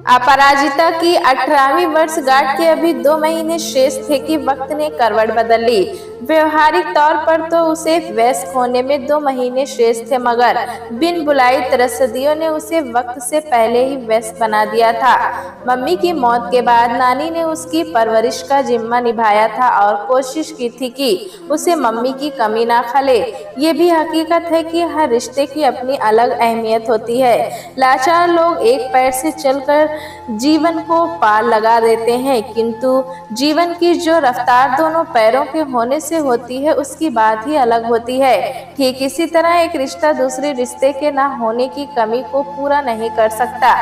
अपराजिता की 18वीं वर्षगांठ के अभी 2 महीने शेष थे कि वक्त ने करवट बदल ली। व्यवहारिक तौर पर तो उसे वयस्क होने में 2 महीने शेष थे, मगर बिन बुलाई त्रस्तियों ने उसे वक्त से पहले ही वयस्क बना दिया था। मम्मी की मौत के बाद नानी ने उसकी परवरिश का जिम्मा निभाया था और कोशिश की थी कि उसे मम्मी की कमी ना खले। ये भी हकीकत है कि हर रिश्ते की अपनी अलग अहमियत होती है। लाचार लोग एक पैर से चलकर जीवन को पार लगा देते हैं, किंतु जीवन की जो रफ्तार दोनों पैरों के होने से होती है उसकी बात ही अलग होती है। ठीक इसी तरह एक रिश्ता दूसरे रिश्ते के ना होने की कमी को पूरा नहीं कर सकता।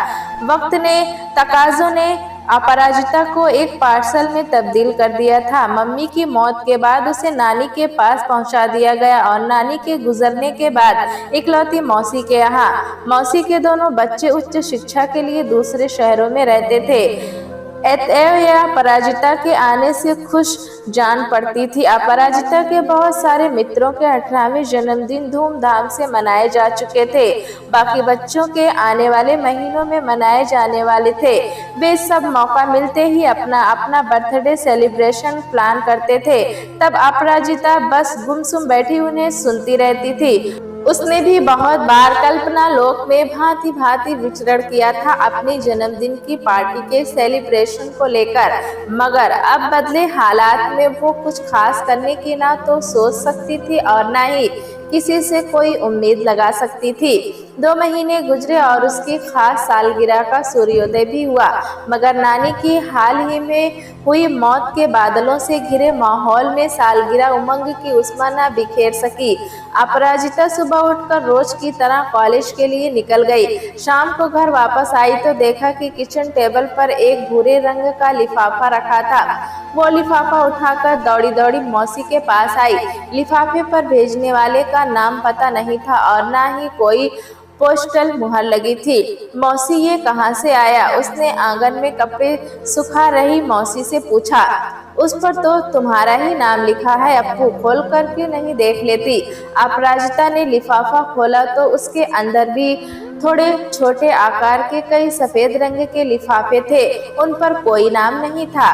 वक्त ने, तकाज़ों ने अपराजिता को एक पार्सल में तब्दील कर दिया था। मम्मी की मौत के बाद उसे नानी के पास पहुंचा दिया गया और नानी के गुजरने के बाद इकलौती मौसी के यहाँ। मौसी के दोनों बच्चे उच्च शिक्षा के लिए दूसरे शहरों में रहते थे। अतएव यह अपराजिता के आने से खुश जान पड़ती थी। अपराजिता के बहुत सारे मित्रों के 18वें जन्मदिन धूमधाम से मनाए जा चुके थे। बाकी बच्चों के आने वाले महीनों में मनाए जाने वाले थे। वे सब मौका मिलते ही अपना अपना बर्थडे सेलिब्रेशन प्लान करते थे। तब अपराजिता बस गुमसुम बैठी उन्हें सुनती रहती थी। उसने भी बहुत बार कल्पना लोक में भांति भांति विचरण किया था अपने जन्मदिन की पार्टी के सेलिब्रेशन को लेकर, मगर अब बदले हालात में वो कुछ खास करने की ना तो सोच सकती थी और ना ही किसी से कोई उम्मीद लगा सकती थी। 2 महीने गुजरे और उसकी खास सालगिरह का सूर्योदय भी हुआ, मगर नानी की हाल ही में हुई मौत के बादलों से घिरे माहौल में सालगिरह उमंग की उस्मा न बिखेर सकी। अपराजिता सुबह उठकर रोज की तरह कॉलेज के लिए निकल गई। शाम को घर वापस आई तो देखा कि किचन टेबल पर एक भूरे रंग का लिफाफा रखा था। वो लिफाफा उठाकर दौड़ी दौड़ी मौसी के पास आई। लिफाफे पर भेजने वाले का नाम पता नहीं था और ना ही कोई पोस्टल मुहर लगी थी। मौसी, ये कहाँ से आया? उसने आंगन में कपड़े सुखा रही मौसी से पूछा। उस पर तो तुम्हारा ही नाम लिखा है अप्पू, खोल कर क्यों नहीं देख लेती? अपराजिता ने लिफाफा खोला तो उसके अंदर भी थोड़े छोटे आकार के कई सफेद रंग के लिफाफे थे। उन पर कोई नाम नहीं था,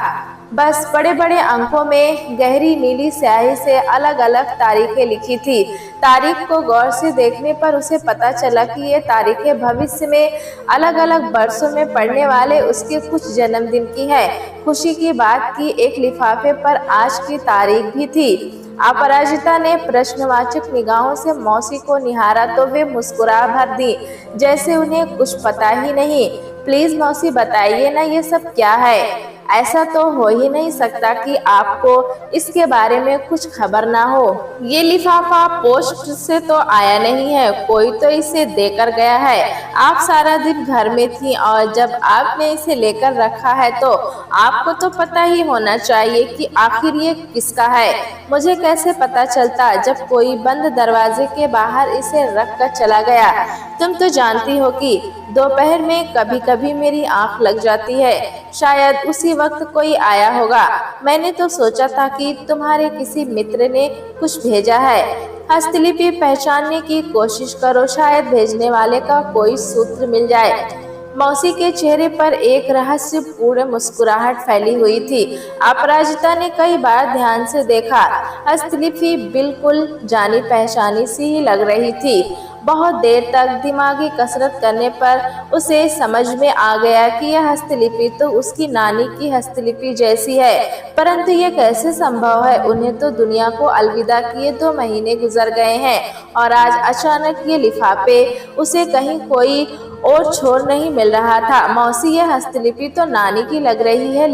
बस बड़े बड़े अंकों में गहरी नीली स्याही से अलग अलग तारीखें लिखी थी। तारीख को गौर से देखने पर उसे पता चला कि ये तारीखें भविष्य में अलग अलग वर्षों में पड़ने वाले उसके कुछ जन्मदिन की है। खुशी की बात की एक लिफाफे पर आज की तारीख भी थी। अपराजिता ने प्रश्नवाचक निगाहों से मौसी को निहारा तो वे मुस्कुरा भर दी, जैसे उन्हें कुछ पता ही नहीं। प्लीज मौसी, बताइए ना, ये सब क्या है? ऐसा तो हो ही नहीं सकता कि आपको इसके बारे में कुछ खबर ना हो। ये लिफाफा पोस्ट से तो आया नहीं है, कोई तो इसे देकर गया है। आप सारा दिन घर में थी और जब आपने इसे लेकर रखा है तो आपको तो पता ही होना चाहिए कि आखिर ये किसका है। मुझे कैसे पता चलता जब कोई बंद दरवाजे के बाहर इसे रख कर चला गया? तुम तो जानती हो कि दोपहर में कभी कभी मेरी आंख लग जाती है, शायद उसी वक्त कोई आया होगा। मैंने तो सोचा था कि तुम्हारे किसी मित्र ने कुछ भेजा है। हस्तलिपि पहचानने की कोशिश करो, शायद भेजने वाले का कोई सूत्र मिल जाए। मौसी के चेहरे पर एक रहस्यपूर्ण मुस्कुराहट फैली हुई थी। अपराजिता ने कई बार ध्यान से देखा। हस्तलिपि बिल्कुल जानी पहचानी सी ही लग रही थी। बहुत देर तक दिमागी कसरत करने पर उसे समझ में आ गया कि यह हस्तलिपि तो उसकी नानी की हस्तलिपि जैसी है, परंतु ये कैसे संभव है? उन्हें तो दुनिया को अलविदा किए 2 महीने गुजर गए हैं और आज अचानक ये लिफाफे उसे कहीं कोई और छोर नहीं मिल रहा था। मौसी, यह हस्तलिपि तो नानी की लग रही है,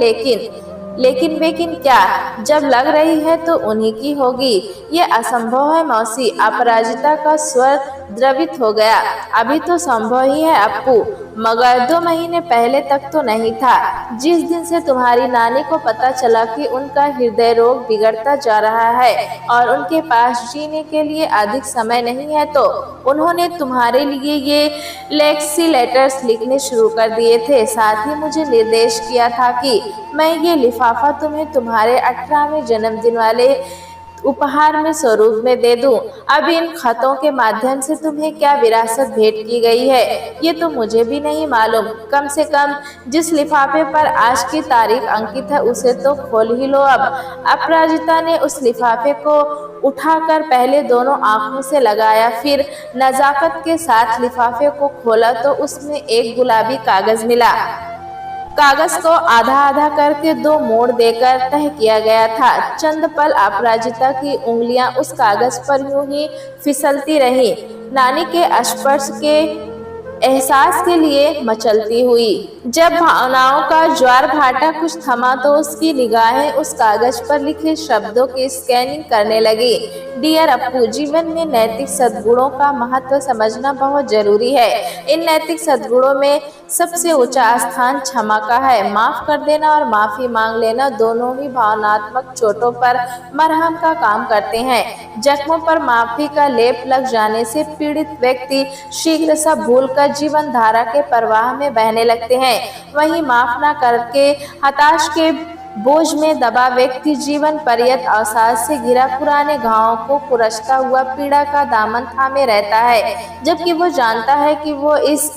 लेकिन क्या? जब लग रही है तो उन्हीं की होगी। ये असंभव है मौसी। अपराजिता का स्वर द्रवित हो गया। अभी तो संभव ही है अप्पू, मगर 2 महीने पहले तक तो नहीं था। जिस दिन से तुम्हारी नानी को पता चला कि उनका हृदय रोग बिगड़ता जा रहा है और उनके पास जीने के लिए अधिक समय नहीं है, तो उन्होंने तुम्हारे लिए ये लेक्सी लेटर्स लिखने शुरू कर दिए थे। साथ ही मुझे निर्देश किया था कि मैं ये लिफाफा तुम्हें तुम्हारे 18वें जन्मदिन वाले उपहार में स्वरूप में दे दूं। अब इन खतों के माध्यम से तुम्हें क्या विरासत भेंट की गई है ये तो मुझे भी नहीं मालूम। कम से कम जिस लिफाफे पर आज की तारीख अंकित है उसे तो खोल ही लो। अब अपराजिता ने उस लिफाफे को उठाकर पहले दोनों आंखों से लगाया, फिर नजाकत के साथ लिफाफे को खोला तो उसमें एक गुलाबी कागज मिला। कागज को आधा आधा करके दो मोड़ देकर तह किया गया था। चंद पल अपराजिता की उंगलियां उस कागज पर यूं ही फिसलती रही, नानी के स्पर्श के एहसास के लिए मचलती हुई। जब भावनाओं का ज्वार भाटा कुछ थमा तो उसकी निगाहें उस कागज पर लिखे शब्दों की स्कैनिंग करने लगी। डियर अप्पू, जीवन में नैतिक सद्गुणों का महत्व समझना बहुत जरूरी है। इन नैतिक सद्गुणों में सबसे ऊंचा स्थान क्षमा का है। माफ कर देना और माफी मांग लेना दोनों ही भावनात्मक चोटों पर मरहम का काम करते हैं। जख्मों पर माफी का लेप लग जाने से पीड़ित व्यक्ति शीघ्र सब भूलकर जीवन धारा के प्रवाह में बहने लगते हैं। वहीं माफ न करके हताश के बोझ में दबा व्यक्ति जीवन पर्यंत अवसाद से घिरा पुराने घावों को कुरसता हुआ पीड़ा का दामन थामे रहता है, जबकि वो जानता है कि वो इस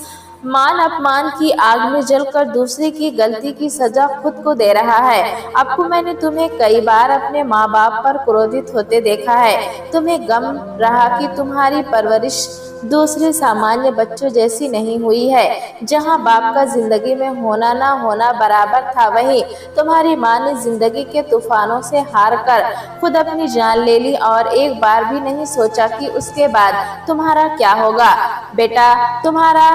मान अपमान की आग में जलकर दूसरे की गलती की सजा खुद को दे रहा है। अप्पू, मैंने तुम्हें कई बार अपने माँ बाप पर क्रोधित होते देखा है। तुम्हें गम रहा कि तुम्हारी परवरिश दूसरे सामान्य बच्चों जैसी नहीं हुई है। जहां बाप का जिंदगी में होना ना होना बराबर था, वहीं तुम्हारी माँ ने जिंदगी के तूफानों से हार कर खुद अपनी जान ले ली और एक बार भी नहीं सोचा कि उसके बाद तुम्हारा क्या होगा। बेटा, तुम्हारा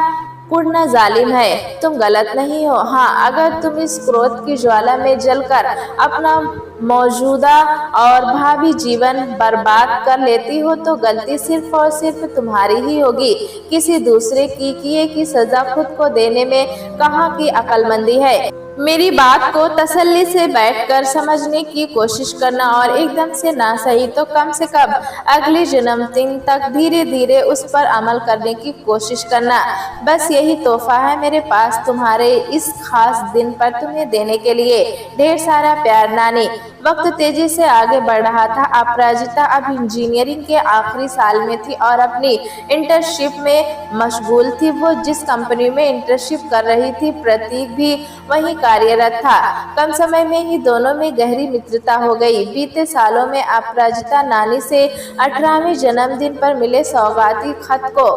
कुड़ना जालिम है, तुम गलत नहीं हो। हाँ, अगर तुम इस क्रोध की ज्वाला में जलकर अपना मौजूदा और भावी जीवन बर्बाद कर लेती हो तो गलती सिर्फ और सिर्फ तुम्हारी ही होगी। किसी दूसरे की किए की सजा खुद को देने में कहाँ की अक्लमंदी है। मेरी बात को तसल्ली से बैठकर समझने की कोशिश करना और एकदम से ना सही तो कम से कम अगले जन्मदिन तक धीरे धीरे उस पर अमल करने की कोशिश करना। बस यही तोहफा है मेरे पास तुम्हारे इस खास दिन पर तुम्हें देने के लिए। ढेर सारा प्यार, नानी। वक्त तेजी से आगे बढ़ रहा था। अपराजिता अब इंजीनियरिंग के आखिरी साल में थी और अपनी इंटर्नशिप में मशगूल थी। वो जिस कंपनी में इंटर्नशिप कर रही थी, प्रतीक भी वहीं कार्यरत था। कम समय में ही दोनों में गहरी मित्रता हो गई। बीते सालों में अपराजिता नानी से 18वें जन्मदिन पर मिले सौगाती खत को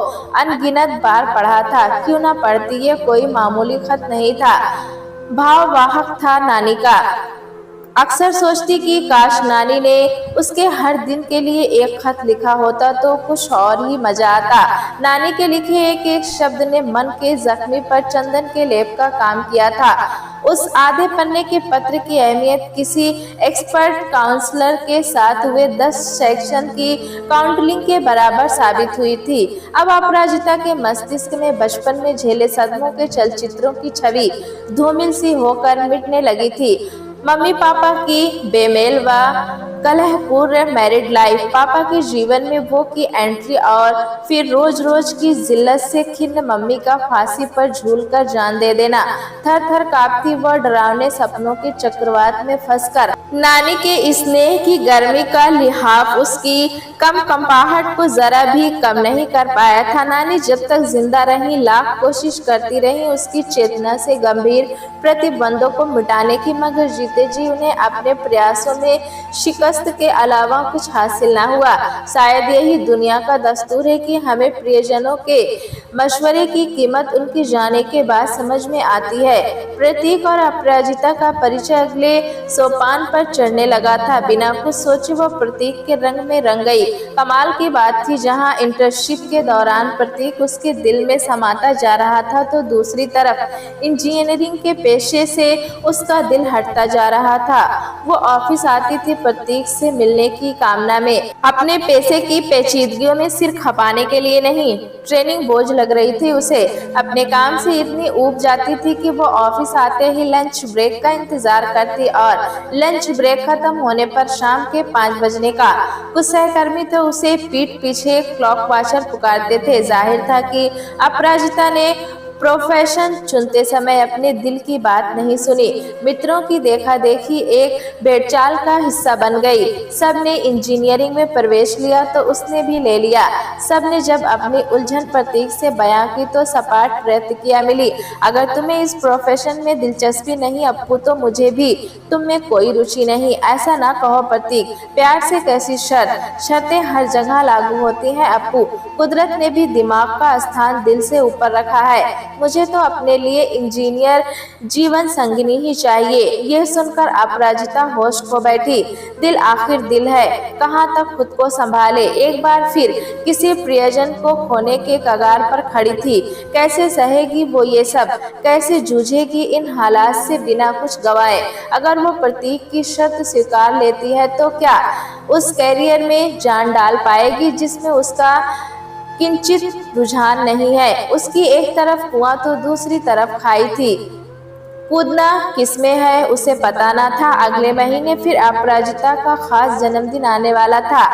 अनगिनत बार पढ़ा था। क्यों ना पढ़ती, ये कोई मामूली खत नहीं था, भाववाहक था नानी का। अक्सर सोचती कि काश नानी ने उसके हर दिन के लिए एक खत लिखा होता तो कुछ और ही मजा आता। नानी के लिखे एक एक शब्द ने मन के जख्मी पर चंदन के लेप का काम किया था। उस आधे पन्ने के पत्र की अहमियत किसी एक्सपर्ट काउंसलर के साथ हुए 10 सेक्शन की काउंसलिंग के बराबर साबित हुई थी। अब अपराजिता के मस्तिष्क में बचपन में झेले सदमों के चलचित्रों की छवि धूमिल सी होकर मिटने लगी थी। मम्मी पापा की बेमेल व कलहपूर्ण मैरिड लाइफ, पापा के जीवन में वो की एंट्री और फिर रोज रोज की जिल्लत से खिन्न मम्मी का फांसी पर झूलकर जान दे देना। थर थर कांपती व डरावने सपनों के चक्रवात में फंसकर नानी के स्नेह की गर्मी का लिहाफ उसकी कंपाहट को जरा भी कम नहीं कर पाया था। नानी जब तक जिंदा रही लाख कोशिश करती रही उसकी चेतना से गंभीर प्रतिबंधों को मिटाने की, मगर जीते जी उन्हें अपने प्रयासों में शिकस्त के अलावा कुछ हासिल न हुआ। शायद यही दुनिया का दस्तूर है कि हमें प्रियजनों के मशवरे की कीमत उनके जाने के बाद समझ में आती है। प्रतीक और अपराजिता का परिचय अगले सोपान पर चढ़ने लगा था। बिना कुछ सोचे वो प्रतीक के रंग में रंग गई। कमाल की बात थी, जहां इंटर्नशिप के दौरान प्रतीक उसके दिल में समाता जा रहा था तो दूसरी तरफ इंजीनियरिंग के पेशे से उसका दिल हटता जा रहा था। वो ऑफिस आती थी प्रतीक से मिलने की कामना में, अपने पैसे की पेचीदगियों में सिर खपाने के लिए नहीं। ट्रेनिंग बोझ लग रही थी उसे। अपने काम से इतनी ऊब जाती थी कि वो ऑफिस आते ही लंच ब्रेक का इंतजार करती और लंच ब्रेक खत्म होने पर शाम के 5 बजने का। कुछ सहकर्मी तो उसे पीठ पीछे क्लॉक वाचर पुकारते थे। जाहिर था कि अपराजिता ने प्रोफेशन चुनते समय अपने दिल की बात नहीं सुनी। मित्रों की देखा देखी एक भेड़चाल का हिस्सा बन गई। सबने इंजीनियरिंग में प्रवेश लिया तो उसने भी ले लिया। सबने जब अपनी उलझन प्रतीक से बयां की तो सपाट प्रतिक्रिया मिली, अगर तुम्हें इस प्रोफेशन में दिलचस्पी नहीं अप्पू तो मुझे भी तुम में कोई रुचि नहीं। ऐसा ना कहो प्रतीक, प्यार से कैसी शर्तें हर जगह लागू होती हैं अप्पू। कुदरत ने भी दिमाग का स्थान दिल से ऊपर रखा है। मुझे तो अपने लिए इंजीनियर जीवन संगिनी ही चाहिए। यह सुनकर अपराजिता होश खो बैठी। दिल आखिर दिल है, कहाँ तक खुद को संभाले। एक बार फिर किसी प्रियजन को खोने के कगार पर खड़ी थी। कैसे सहेगी वो ये सब, कैसे जूझेगी इन हालात से बिना कुछ गवाए। अगर वो प्रतीक की शर्त स्वीकार लेती है तो क्या उस कैरियर में जान डाल पाएगी जिसमें उसका किंचित रुझान नहीं है। उसकी एक तरफ कुआं तो दूसरी तरफ खाई थी। कूदना किसमें है उसे पता न था। अगले महीने फिर अपराजिता का खास जन्मदिन आने वाला था।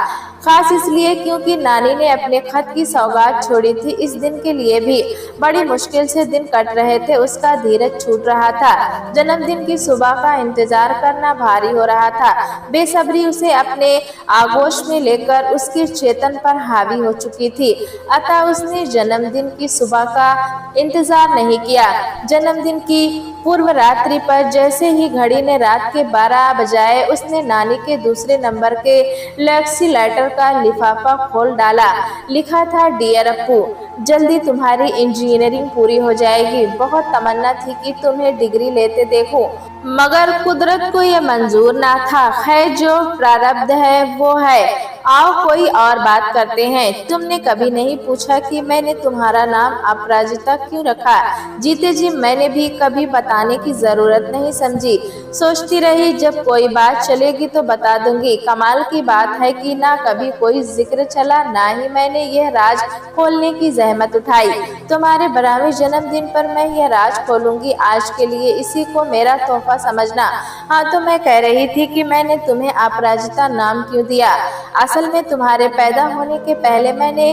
खास इसलिए क्योंकि नानी ने अपने खत की सौगात छोड़ी थी। इस दिन के लिए भी बड़ी मुश्किल से दिन कट रहे थे। उसका धीरज छूट रहा था। जन्मदिन की सुबह का इंतजार करना भारी हो रहा था। बेसब्री उसे अपने आगोश में लेकर उसकी चेतन पर हावी हो चुकी थी। अतः उसने जन्मदिन की सुबह का इंतजार नहीं किया। जन्मदिन की पूर्व रात्रि पर जैसे ही घड़ी ने रात के 12 बजाए, उसने नानी के दूसरे नंबर के लैक्सी लेटर का लिफाफा खोल डाला। लिखा था, डियर अप्पू, जल्दी तुम्हारी इंजीनियरिंग पूरी हो जाएगी। बहुत तमन्ना थी कि तुम्हें डिग्री लेते देखूं, मगर कुदरत को यह मंजूर ना था। खैर, जो प्रारब्ध है वो है। आओ कोई और बात करते हैं। तुमने कभी नहीं पूछा कि मैंने तुम्हारा नाम अपराजिता क्यों रखा। जीते जी मैंने भी कभी बताने की जरूरत नहीं समझी। सोचती रही जब कोई बात चलेगी तो बता दूंगी। कमाल की बात है कि ना कभी कोई जिक्र चला, ना ही मैंने यह राज खोलने की जहमत उठाई। तुम्हारे 12वें जन्मदिन पर मैं यह राज खोलूंगी। आज के लिए इसी को मेरा तोहफा समझना। हाँ, तो मैं कह रही थी कि मैंने तुम्हें अपराजिता नाम क्यों दिया। असल में तुम्हारे पैदा होने के पहले मैंने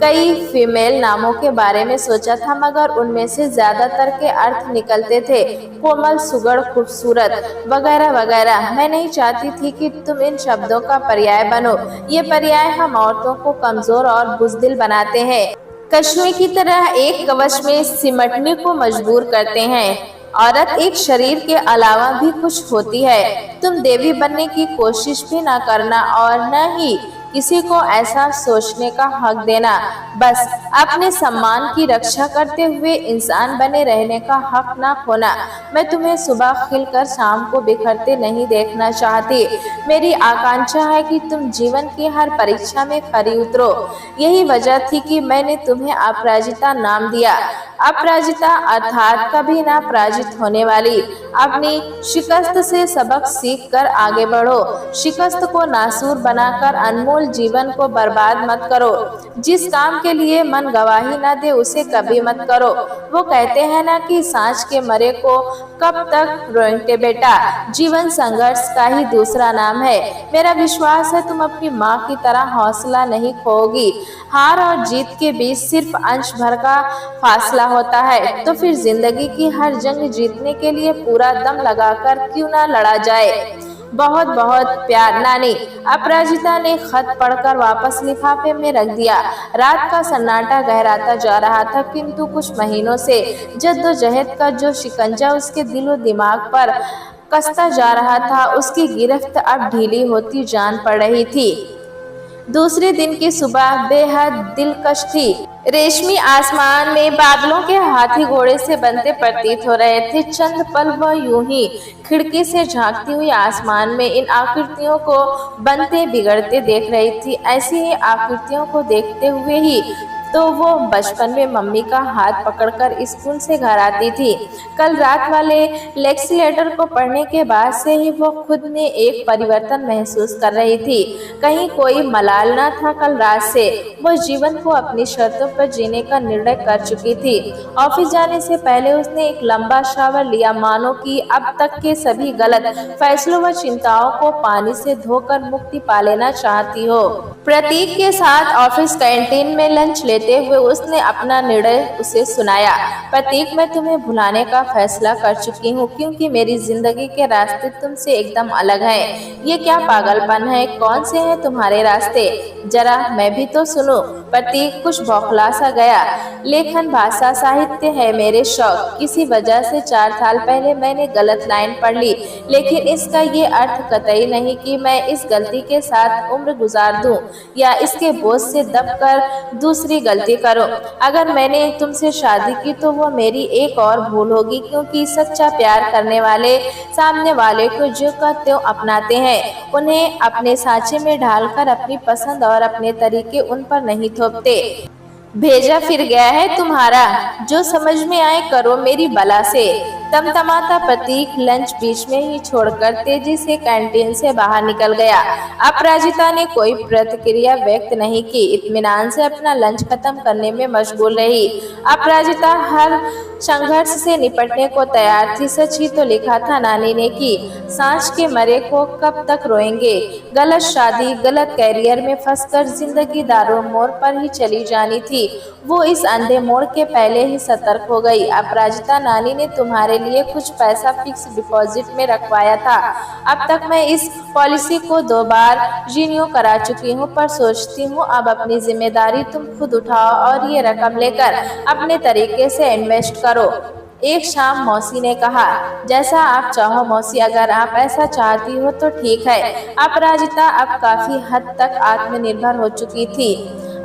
कई फीमेल नामों के बारे में सोचा था, मगर उनमें से ज्यादातर के अर्थ निकलते थे कोमल, सुगढ़, खूबसूरत वगैरह वगैरह। मैं नहीं चाहती थी कि तुम इन शब्दों का पर्याय बनो। ये पर्याय हम औरतों को कमजोर और बुज़दिल बनाते हैं, कछुए की तरह एक कवच में सिमटने को मजबूर करते हैं। औरत एक शरीर के अलावा भी कुछ होती है। तुम देवी बनने की कोशिश भी ना करना और न ही किसी को ऐसा सोचने का हक देना। बस अपने सम्मान की रक्षा करते हुए इंसान बने रहने का हक ना खोना। मैं तुम्हें सुबह खिलकर शाम को बिखरते नहीं देखना चाहती। मेरी आकांक्षा है कि तुम जीवन की हर परीक्षा में खरी उतरो। यही वजह थी कि मैंने तुम्हें अपराजिता नाम दिया। अपराजिता अर्थात कभी ना पराजित होने वाली। अपनी शिकस्त से सबक सीख कर आगे बढ़ो। शिकस्त को नासूर बनाकर अनमोल जीवन को बर्बाद मत करो। जिस काम के लिए मन गवाही न दे उसे कभी मत करो। वो कहते हैं ना कि सांझ के मरे को कब तक रोएंगे बेटा। जीवन संघर्ष का ही दूसरा नाम है। मेरा विश्वास है तुम अपनी माँ की तरह हौसला नहीं खोओगी। हार और जीत के बीच सिर्फ अंश भर का फासला होता है, तो फिर जिंदगी की हर जंग जीतने के लिए पूरा दम लगाकर क्यों ना लड़ा जाए। बहुत बहुत प्यार, नानी। अपराजिता ने खत पढ़कर वापस लिफाफे में रख दिया। रात का सन्नाटा गहराता जा रहा था, किंतु कुछ महीनों से जद्दोजहद का जो शिकंजा उसके दिलो दिमाग पर कसता जा रहा था, उसकी गिरफ्त अब ढीली होती जान पड़ रही थी। दूसरे दिन की सुबह बेहद दिलकश थी। रेशमी आसमान में बादलों के हाथी घोड़े से बनते प्रतीत हो रहे थे। चंद पल वह यूं ही खिड़की से झांकती हुई आसमान में इन आकृतियों को बनते बिगड़ते देख रही थी। ऐसी ही आकृतियों को देखते हुए ही तो वो बचपन में मम्मी का हाथ पकड़कर स्कूल से घर आती थी। कल रात वाले लेक्सी लेटर को पढ़ने के बाद से ही वो खुद में एक परिवर्तन महसूस कर रही थी। कहीं कोई मलाल न था। कल रात से वो जीवन को अपनी शर्तों पर जीने का निर्णय कर चुकी थी। ऑफिस जाने से पहले उसने एक लंबा शावर लिया, मानो कि अब तक के सभी गलत फैसलों व चिंताओं को पानी से धोकर मुक्ति पा लेना चाहती हो। प्रतीक के साथ ऑफिस कैंटीन में लंच लेते देते हुए उसने अपना निर्णय उसे सुनाया। प्रतीक, मैं तुम्हें भुलाने का फैसला कर चुकी हूँ क्योंकि मेरी जिंदगी के रास्ते तुमसे एकदम अलग हैं। ये क्या पागलपन है? कौन से हैं तुम्हारे रास्ते? जरा मैं भी तो सुनूं। प्रतीक कुछ बौखला सा गया। लेखन, भाषा, साहित्य है मेरे शौक। किसी वजह से 4 साल पहले मैंने गलत लाइन पढ़ ली, लेकिन इसका ये अर्थ कतई नहीं कि मैं इस गलती के साथ उम्र गुजार दूं या इसके बोझ से दबकर दूसरी गलती करूं। अगर मैंने तुमसे शादी की तो वो मेरी एक और भूल होगी, क्योंकि सच्चा प्यार करने वाले सामने वाले को जो का त्यों अपनाते हैं, उन्हें अपने सांचे में ढालकर अपनी पसंद और अपने तरीके उन पर नहीं थोपते। भेजा फिर गया है तुम्हारा, जो समझ में आए करो मेरी बला से। तमतमाता प्रतीक लंच बीच में ही छोड़कर तेजी से कैंटीन से बाहर निकल गया। अपराजिता ने कोई प्रतिक्रिया व्यक्त नहीं की, इत्मीनान से अपना लंच खत्म करने में मशगूल रही। अपराजिता हर संघर्ष से निपटने को तैयार थी। सच ही तो लिखा था नानी ने कि सांस के मरे को कब तक रोएंगे। गलत शादी, गलत कैरियर में फंसकर जिंदगी दारुल मोड़ पर ही चली जानी थी। वो इस अंधे मोड़ के पहले ही सतर्क हो गई। अपराजिता, नानी ने तुम्हारे लिए कुछ पैसा फिक्स डिपॉजिट में रखवाया था। अब तक मैं इस पॉलिसी को 2 बार रिन्यू करा चुकी हूँ, पर सोचती हूँ अब अपनी जिम्मेदारी तुम खुद उठाओ और ये रकम लेकर अपने तरीके से इन्वेस्ट करो। एक शाम मौसी ने कहा, जैसा आप चाहो मौसी, अगर आप ऐसा चाहती हो तो ठीक है। अपराजिता अब काफी हद तक आत्मनिर्भर हो चुकी थी।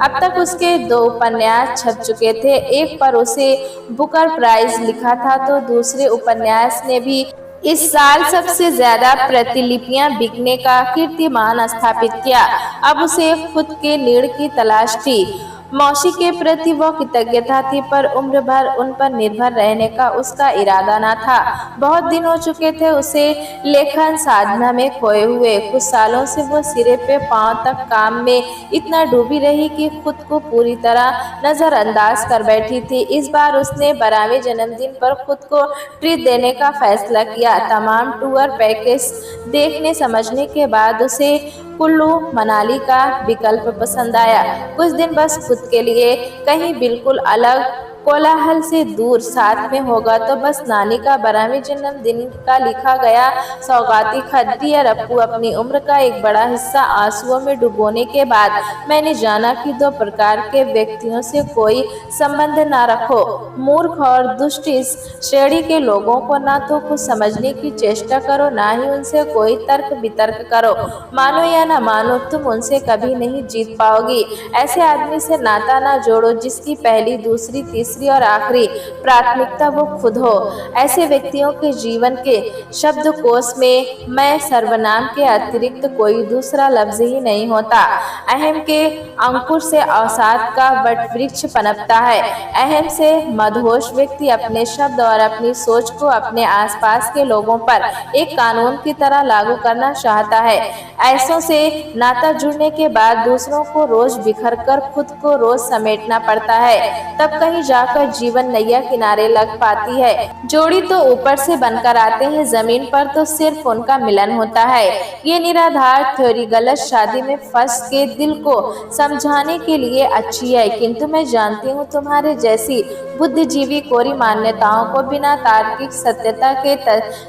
अब तक उसके 2 उपन्यास छप चुके थे। एक पर उसे बुकर प्राइज लिखा था तो दूसरे उपन्यास ने भी इस साल सबसे ज्यादा प्रतिलिपियां बिकने का कीर्तिमान स्थापित किया। अब उसे खुद के लीड की तलाश थी। मौसी के प्रति वो कृतज्ञता थी, पर उम्र भर उन पर निर्भर रहने का उसका इरादा न था। बहुत दिन हो चुके थे उसे लेखन साधना में खोए हुए। कुछ सालों से वो सिरे पे पांव तक काम में इतना डूबी रही कि खुद को पूरी तरह नजरअंदाज कर बैठी थी। इस बार उसने 12वें जन्मदिन पर खुद को ट्रीट देने का फैसला किया। तमाम टूर पैकेज देखने समझने के बाद उसे कुल्लू मनाली का विकल्प पसंद आया। कुछ दिन बस खुद के लिए, कहीं बिल्कुल अलग, कोलाहल से दूर। साथ में होगा तो बस नानी का 12वें जन्मदिन का लिखा गया सौगाती खत। डियर अप्पू, अपनी उम्र का एक बड़ा हिस्सा आंसुओं में डुबोने के बाद मैंने जाना कि 2 प्रकार के व्यक्तियों से कोई संबंध ना रखो। मूर्ख और दुष्ट इस श्रेणी के लोगों को ना तो कुछ समझने की चेष्टा करो, ना ही उनसे कोई तर्क वितर्क करो। मानो या ना मानो, तुम उनसे कभी नहीं जीत पाओगी। ऐसे आदमी से नाता ना जोड़ो जिसकी पहली, दूसरी, तीसरी और आखिरी प्राथमिकता वो खुद हो। ऐसे व्यक्तियों के जीवन के शब्दकोश में मैं सर्वनाम के अतिरिक्त कोई दूसरा लफ्ज ही नहीं होता। अहम के अंकुर से अवसाद का वट वृक्ष पनपता है। अहम से मदहोश व्यक्ति अपने शब्द और अपनी सोच को अपने आसपास के लोगों पर एक कानून की तरह लागू करना चाहता है। ऐसों से नाता जुड़ने के बाद दूसरों को रोज बिखर कर खुद को रोज समेटना पड़ता है। तब कहीं जाकर जीवन नैया किनारे लग पाती है। जोड़ी तो ऊपर से बनकर आते हैं, जमीन पर तो सिर्फ उनका मिलन होता है। ये निराधार थ्योरी गलत शादी में फंस के दिल को समझाने के लिए अच्छी है, किंतु मैं जानती हूँ तुम्हारे जैसी बुद्धिजीवी कोरी मान्यताओं को बिना तार्किक सत्यता के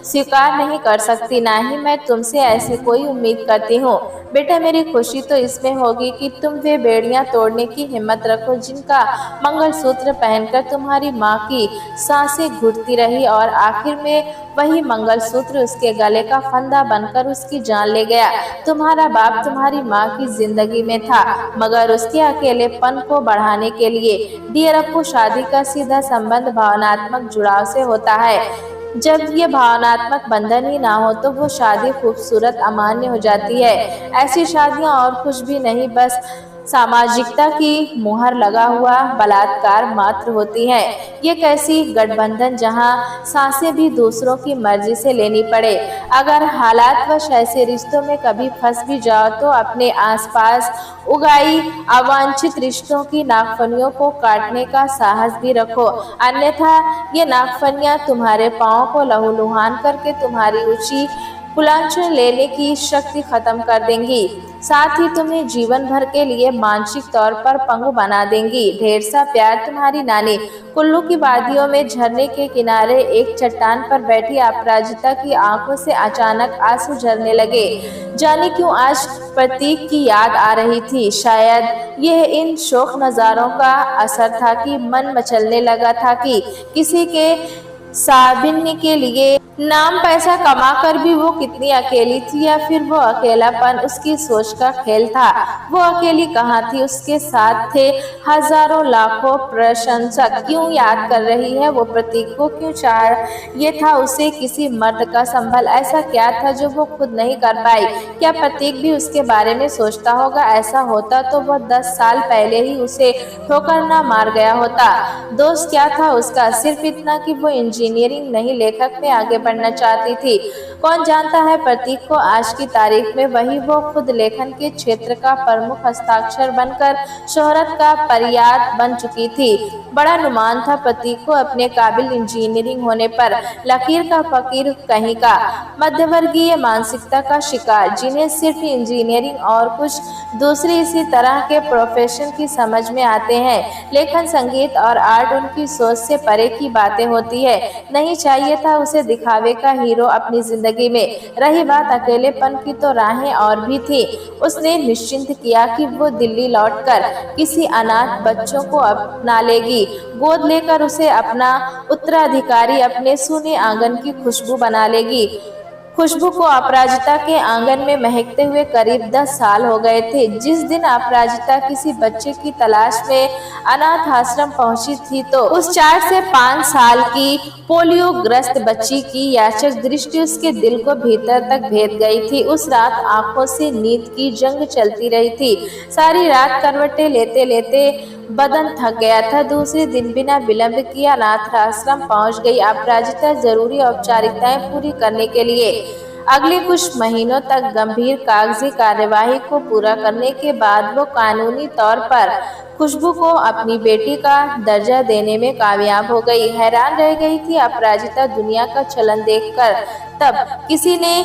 स्वीकार नहीं कर सकती। ना ही मैं तुमसे ऐसी कोई उम्मीद करती हूँ। बेटा, मेरी खुशी तो इसमें होगी कि तुम वे बेड़ियां तोड़ने की हिम्मत रखो जिनका मंगलसूत्र पहनकर तुम्हारी माँ की सांसें घुटती रही और आखिर में वही मंगलसूत्र उसके गले का फंदा बनकर उसकी जान ले गया। तुम्हारा बाप तुम्हारी माँ की जिंदगी में था, मगर उसके अकेलेपन को बढ़ाने के लिए। डियर अप्पू, शादी का सीधा संबंध भावनात्मक जुड़ाव से होता है। जब ये भावनात्मक बंधन ही ना हो तो वो शादी खूबसूरत अमान्य हो जाती है। ऐसी शादियां और कुछ भी नहीं, बस सामाजिकता की मुहर लगा हुआ बलात्कार मात्र होती हैं। ये कैसी गठबंधन जहां सांसें भी दूसरों की मर्जी से लेनी पड़े। अगर हालातवश ऐसे रिश्तों में कभी फंस भी जाओ तो अपने आसपास उगाई अवांछित रिश्तों की नागफनियों को काटने का साहस भी रखो, अन्यथा ये नागफनियां तुम्हारे पाँव को लहूलुहान करके तुम्हारी ऊंची पुलांचल लेने की शक्ति खत्म कर देंगी, साथ ही तुम्हें जीवन भर के लिए मानसिक तौर पर पंगु बना देंगी। ढेर सा प्यार तुम्हारी नानी। कुल्लू की वादियों में झरने के किनारे एक चट्टान पर बैठी अपराजिता की आंखों से अचानक आंसू झरने लगे। जाने क्यों आज प्रतीक की याद आ रही थी। शायद यह इन शोक नज़ारों का असर था कि मन मचलने लगा था कि किसी के साबिन्य के लिए नाम पैसा कमाकर भी वो कितनी अकेली थी, या फिर वो अकेलापन उसकी सोच का खेल था। वो अकेली कहाँ थी, उसके साथ थे हजारों लाखों प्रशंसक। क्यों याद कर रही है वो प्रतीक को, क्यों चाह ये था उसे किसी मर्द का संभल। ऐसा क्या था जो वो खुद नहीं कर पाई। क्या प्रतीक भी उसके बारे में सोचता होगा। ऐसा होता तो वो 10 साल पहले ही उसे ठोकर ना मार गया होता। दोस्त क्या था उसका, सिर्फ इतना कि वो इंजीनियरिंग नहीं लेखक में आगे बढ़ना चाहती थी। कौन जानता है प्रतीक को आज की तारीख में वही वो खुद लेखन के क्षेत्र का प्रमुख हस्ताक्षर बनकर शोहरत का पर्याय बन चुकी थी। बड़ा नुमान था प्रतीक को अपने काबिल इंजीनियरिंग होने पर। लकीर का फकीर कहीं का, मध्यवर्गीय मानसिकता का शिकार, जिन्हें सिर्फ इंजीनियरिंग और कुछ दूसरी इसी तरह के प्रोफेशन की समझ में आते हैं। लेखन, संगीत और आर्ट उनकी सोच से परे की बातें होती है। नहीं चाहिए था उसे दिखावे का हीरो अपनी जिंदगी में। रही बात अकेलेपन की, तो राहें और भी थी। उसने निश्चिंत किया कि वो दिल्ली लौटकर किसी अनाथ बच्चों को अपना लेगी, गोद लेकर उसे अपना उत्तराधिकारी, अपने सूने आंगन की खुशबू बना लेगी। खुशबू को अपराजिता के आंगन में महकते हुए करीब 10 साल हो गए थे। जिस दिन अपराजिता किसी बच्चे की तलाश में अनाथ आश्रम पहुंची थी, तो उस 4 से 5 साल की पोलियोग्रस्त बच्ची की याचक दृष्टि उसके दिल को भीतर तक भेद गई थी। उस रात आंखों से नींद की जंग चलती रही थी। सारी रात करवटें लेते लेते बदन थक गया था। दूसरे दिन बिना विलंब किए अनाथ आश्रम पहुंच गई अपराजिता, जरूरी औपचारिकताएं पूरी करने के लिए। अगले कुछ महीनों तक गंभीर कागजी कार्यवाही को पूरा करने के बाद वो कानूनी तौर पर खुशबू को अपनी बेटी का दर्जा देने में कामयाब हो गई। हैरान रह गई थी अपराजिता दुनिया का चलन देखकर। तब किसी ने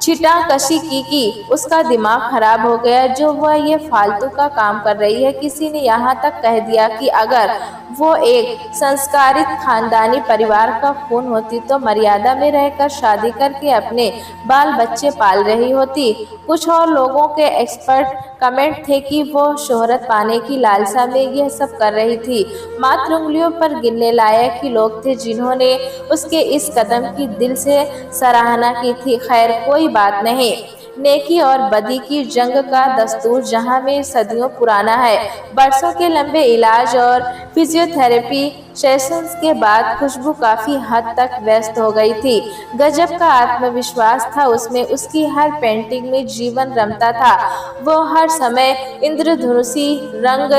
छिटाकशी की कि उसका दिमाग खराब हो गया, जो वह ये फालतू का काम कर रही है। किसी ने यहाँ तक कह दिया कि अगर वो एक संस्कारित खानदानी परिवार का खून होती तो मर्यादा में रहकर शादी करके अपने बाल बच्चे पाल रही होती। कुछ और लोगों के एक्सपर्ट कमेंट थे कि वो शोहरत पाने की लालसा में यह सब कर रही थी। मात्र उंगलियों पर गिनने लायक ही लोग थे जिन्होंने उसके इस कदम की दिल से सराहना की थी। खैर, कोई बात नहीं। नेकी और बदी की जंग का दस्तूर जहां में सदियों पुराना है। बरसों के लंबे इलाज और फिजियोथेरेपी सेशंस के बाद खुशबू काफी हद तक व्यस्त हो गई थी। गजब का आत्मविश्वास था उसमें। उसकी हर पेंटिंग में जीवन रमता था। वो हर समय इंद्रधनुषी रंग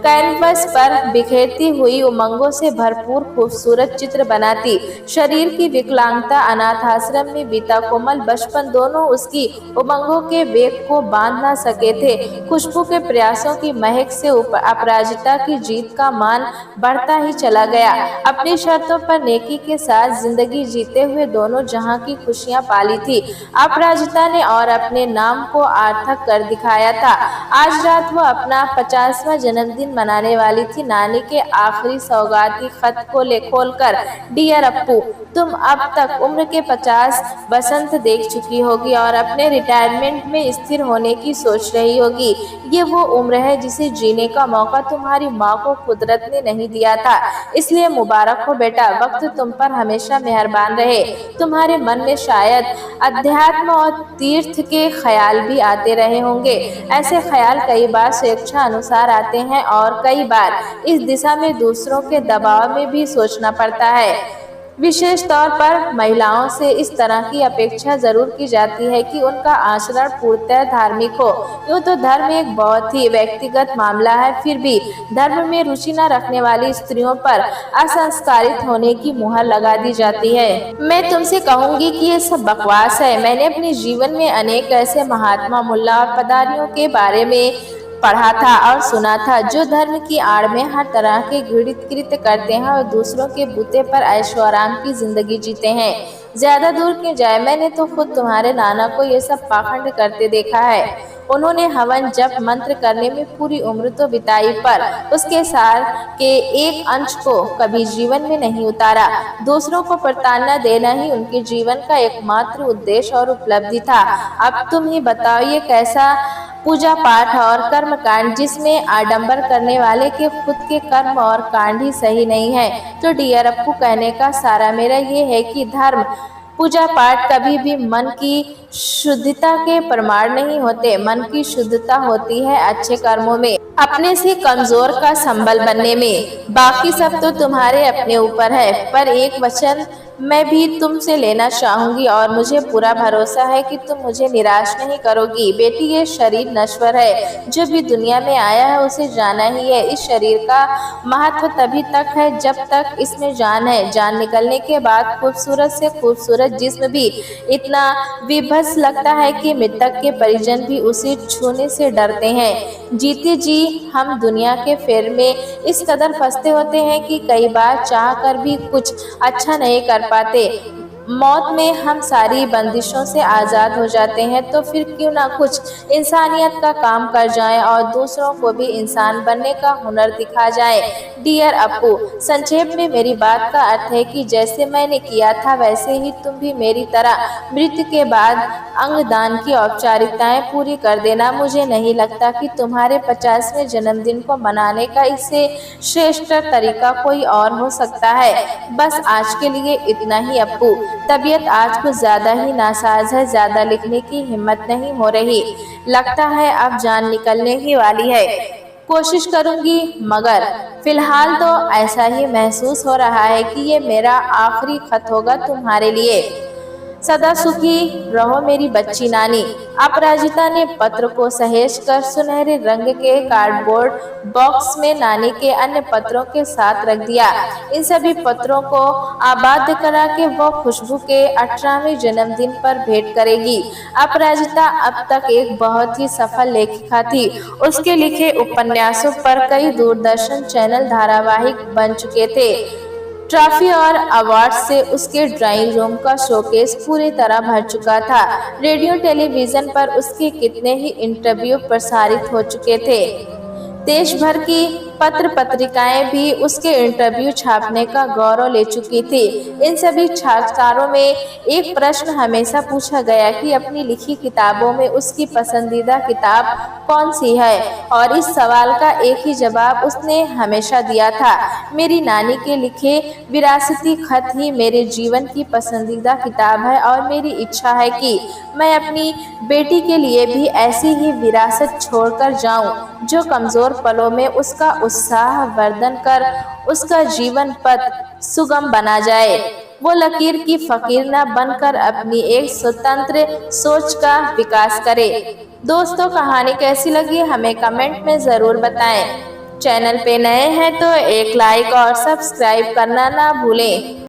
कैनवस पर बिखेरती हुई उमंगों से भरपूर खूबसूरत चित्र बनाती। शरीर की विकलांगता, अनाथ आश्रम में बीता कोमल बचपन, दोनों उसकी उमंगों के वेग को बांध ना सके थे। खुशबू के प्रयासों की महक से अपराजिता की जीत का मान बढ़ता ही चला गया। अपनी शर्तों पर नेकी के साथ जिंदगी जीते हुए दोनों जहां की खुशियां पाली थी अपराजिता ने, और अपने नाम को सार्थक कर दिखाया था। आज रात वो अपना 50वां जन्मदिन मनाने वाली थी। नानी के आखिरी सौगाती खत को खोलकर, डियर अप्पू, तुम अब तक उम्र के 50 बसंत देख चुकी होगी और अपने रिटायरमेंट में स्थिर होने की सोच रही होगी। ये वो उम्र है जिसे जीने का मौका तुम्हारी माँ को कुदरत ने नहीं दिया था। इसलिए मुबारक हो बेटा, वक्त तुम पर हमेशा मेहरबान रहे। तुम्हारे मन में शायद अध्यात्म और तीर्थ के ख्याल भी आते रहे होंगे। ऐसे ख्याल कई बार स्वेच्छा अनुसार आते हैं और कई बार इस दिशा में दूसरों के दबाव में भी सोचना पड़ता है। विशेष तौर पर महिलाओं से इस तरह की अपेक्षा जरूर की जाती है कि उनका आचरण पूर्णतः धार्मिक हो। यूँ तो धर्म एक बहुत ही व्यक्तिगत मामला है, फिर भी धर्म में रुचि न रखने वाली स्त्रियों पर असंस्कारित होने की मुहर लगा दी जाती है। मैं तुमसे कहूँगी कि ये सब बकवास है। मैंने अपने जीवन में अनेक ऐसे महात्मा, मुल्ला और पदारियों के बारे में पढ़ा था और सुना था जो धर्म की आड़ में हर तरह के घृणित कृत्य करते हैं और दूसरों के बूते पर ऐशो आराम की जिंदगी जीते हैं। ज्यादा दूर क्यों जाए, मैंने तो खुद तुम्हारे नाना को ये सब पाखंड करते देखा है। उन्होंने हवन जप मंत्र करने में पूरी उम्र तो बिताई, पर उसके सार के एक अंश को कभी जीवन में नहीं उतारा। दूसरों को प्रताड़ना देना ही उनके जीवन का एकमात्र उद्देश्य और उपलब्धि था। अब तुम ही बताओ, ये कैसा पूजा पाठ और कर्म कांड जिसमें आडंबर करने वाले के खुद के कर्म और कांड ही सही नहीं है। तो डियर अप्पू, कहने का सारा मेरा ये है कि धर्म पूजा पाठ कभी भी मन की शुद्धता के प्रमाण नहीं होते। मन की शुद्धता होती है अच्छे कर्मों में, अपने से कमजोर का संबल बनने में। बाकी सब तो तुम्हारे अपने ऊपर है। पर एक वचन मैं भी तुमसे लेना चाहूंगी और मुझे पूरा भरोसा है कि तुम मुझे निराश नहीं करोगी। बेटी, ये शरीर नश्वर है, जो भी दुनिया में आया है उसे जाना ही है। इस शरीर का महत्व तभी तक है जब तक इसमें जान है। जान निकलने के बाद खूबसूरत से खूबसूरत जिस्म भी इतना विभत्स लगता है कि मृतक के परिजन भी उसे छूने से डरते हैं। जीते जी हम दुनिया के फेर में इस कदर फंसते होते हैं कि कई बार चाह कर भी कुछ अच्छा नहीं कर पाते। मौत में हम सारी बंदिशों से आज़ाद हो जाते हैं, तो फिर क्यों ना कुछ इंसानियत का काम कर जाएं और दूसरों को भी इंसान बनने का हुनर दिखा जाएं। डियर अप्पू, संक्षेप में मेरी बात का अर्थ है कि जैसे मैंने किया था वैसे ही तुम भी मेरी तरह मृत्यु के बाद अंगदान की औपचारिकताएं पूरी कर देना। मुझे नहीं लगता कि तुम्हारे 50वें जन्मदिन को मनाने का इससे श्रेष्ठ तरीका कोई और हो सकता है। बस आज के लिए इतना ही अप्पू। तबीयत आज कुछ ज्यादा ही नासाज है, ज्यादा लिखने की हिम्मत नहीं हो रही। लगता है अब जान निकलने ही वाली है। कोशिश करूंगी, मगर फिलहाल तो ऐसा ही महसूस हो रहा है कि ये मेरा आखिरी खत होगा तुम्हारे लिए। सदा सुखी रहो मेरी बच्ची नानी। अपराजिता ने पत्र को सहेज कर सुनहरे रंग के कार्डबोर्ड बॉक्स में नानी के अन्य पत्रों के साथ रख दिया। इन सभी पत्रों को आबाद करा के वो खुशबू के 18वें जन्मदिन पर भेंट करेगी। अपराजिता अब तक एक बहुत ही सफल लेखिका थी। उसके लिखे उपन्यासों पर कई दूरदर्शन चैनल धारावाहिक बन चुके थे। ट्रॉफी और अवार्ड से उसके ड्राइंग रूम का शोकेस पूरी तरह भर चुका था। रेडियो टेलीविजन पर उसके कितने ही इंटरव्यू प्रसारित हो चुके थे। देश भर की पत्र पत्रिकाएं भी उसके इंटरव्यू छापने का गौरव ले चुकी थी। इन सभी छात्रों में एक प्रश्न हमेशा पूछा गया कि अपनी लिखी किताबों में उसकी पसंदीदा किताब कौन सी है, और इस सवाल का एक ही जवाब उसने हमेशा दिया था, मेरी नानी के लिखे विरासती खत ही मेरे जीवन की पसंदीदा किताब है और मेरी इच्छा है कि मैं अपनी बेटी के लिए भी ऐसी ही विरासत छोड़कर जाऊं जो कमजोर पलों में उसका उत्साह वर्धन कर उसका जीवन पथ सुगम बना जाए। वो लकीर की फकीर न बनकर अपनी एक स्वतंत्र सोच का विकास करे। दोस्तों, कहानी कैसी लगी हमें कमेंट में जरूर बताएं। चैनल पे नए हैं तो एक लाइक और सब्सक्राइब करना ना भूलें।